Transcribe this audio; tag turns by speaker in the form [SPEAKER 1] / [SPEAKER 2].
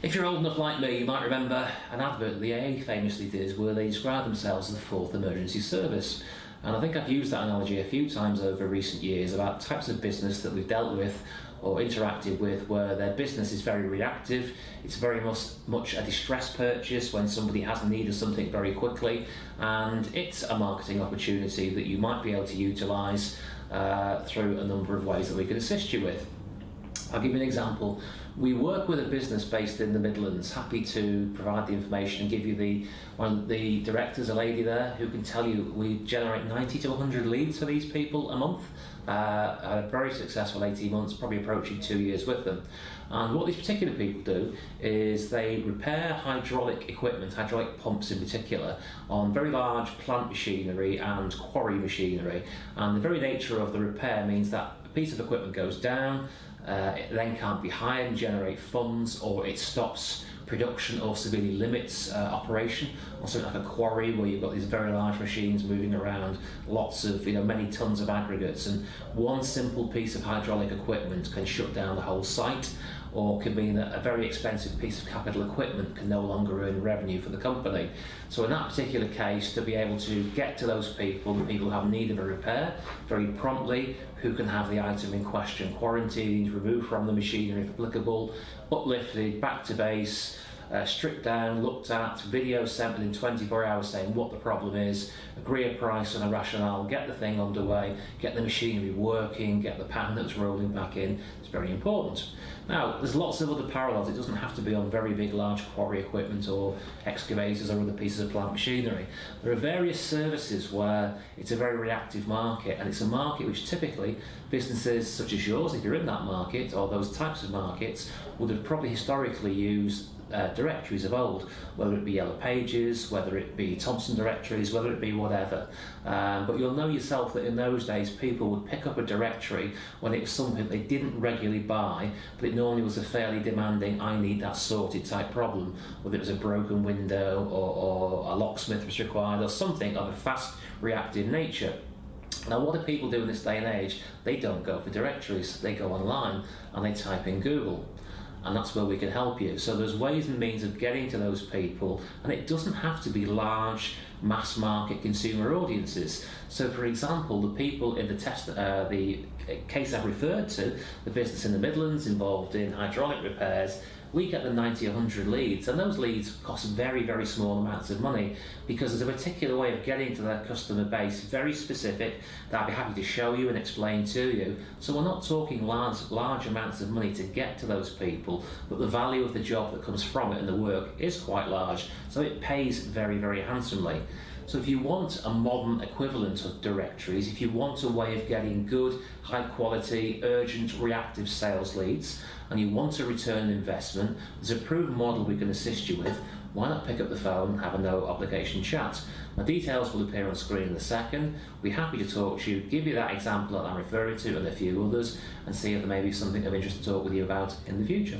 [SPEAKER 1] If you're old enough like me, you might remember an advert the AA famously did where they described themselves as the fourth emergency service. And I think I've used that analogy a few times over recent years about types of business that we've dealt with or interacted with where their business is very reactive. It's very much a distress purchase when somebody has a need of something very quickly, and it's a marketing opportunity that you might be able to utilise through a number of ways that we can assist you with. I'll give you an example. We work with a business based in the Midlands, happy to provide the information and give you one of the directors, a lady there, who can tell you we generate 90 to 100 leads for these people a month. A very successful 18 months, probably approaching 2 years with them. And what these particular people do is they repair hydraulic equipment, hydraulic pumps in particular, on very large plant machinery and quarry machinery. And the very nature of the repair means that a piece of equipment goes down, it then can't be hired and generate funds, or it stops production or severely limits operation on something like a quarry where you've got these very large machines moving around, lots of, many tons of aggregates, and one simple piece of hydraulic equipment can shut down the whole site, or can mean that a very expensive piece of capital equipment can no longer earn revenue for the company. So in that particular case, to be able to get to those people, the people who have need of a repair, very promptly, who can have the item in question quarantined, removed from the machinery if applicable, uplifted, back to base, stripped down, looked at, video sent within 24 hours saying what the problem is, agree a price and a rationale, get the thing underway, get the machinery working, get the pattern that's rolling back in. It's very important. Now, there's lots of other parallels. It doesn't have to be on very big, large quarry equipment or excavators or other pieces of plant machinery. There are various services where it's a very reactive market, and it's a market which typically businesses such as yours, if you're in that market, or those types of markets, would have probably historically used directories of old, whether it be Yellow Pages, whether it be Thompson directories, whether it be whatever. But you'll know yourself that in those days people would pick up a directory when it was something they didn't regularly buy, but it normally was a fairly demanding, I need that sorted type problem, whether it was a broken window or a locksmith was required or something of a fast reactive nature. Now, what do people do in this day and age? They don't go for directories, they go online and they type in Google. And that's where we can help you. So there's ways and means of getting to those people, and it doesn't have to be large mass market consumer audiences. So for example, the people in the case I've referred to, the business in the Midlands involved in hydraulic repairs, we get the 90, 100 leads, and those leads cost very, very small amounts of money because there's a particular way of getting to that customer base, very specific, that I'd be happy to show you and explain to you. So we're not talking large amounts of money to get to those people, but the value of the job that comes from it and the work is quite large, so it pays very, very handsomely. So if you want a modern equivalent of directories, if you want a way of getting good, high quality, urgent, reactive sales leads, and you want a return on investment, there's a proven model we can assist you with. Why not pick up the phone and have a no obligation chat? My details will appear on screen in a second. We're happy to talk to you, give you that example that I'm referring to and a few others, and see if there may be something of interest to talk with you about in the future.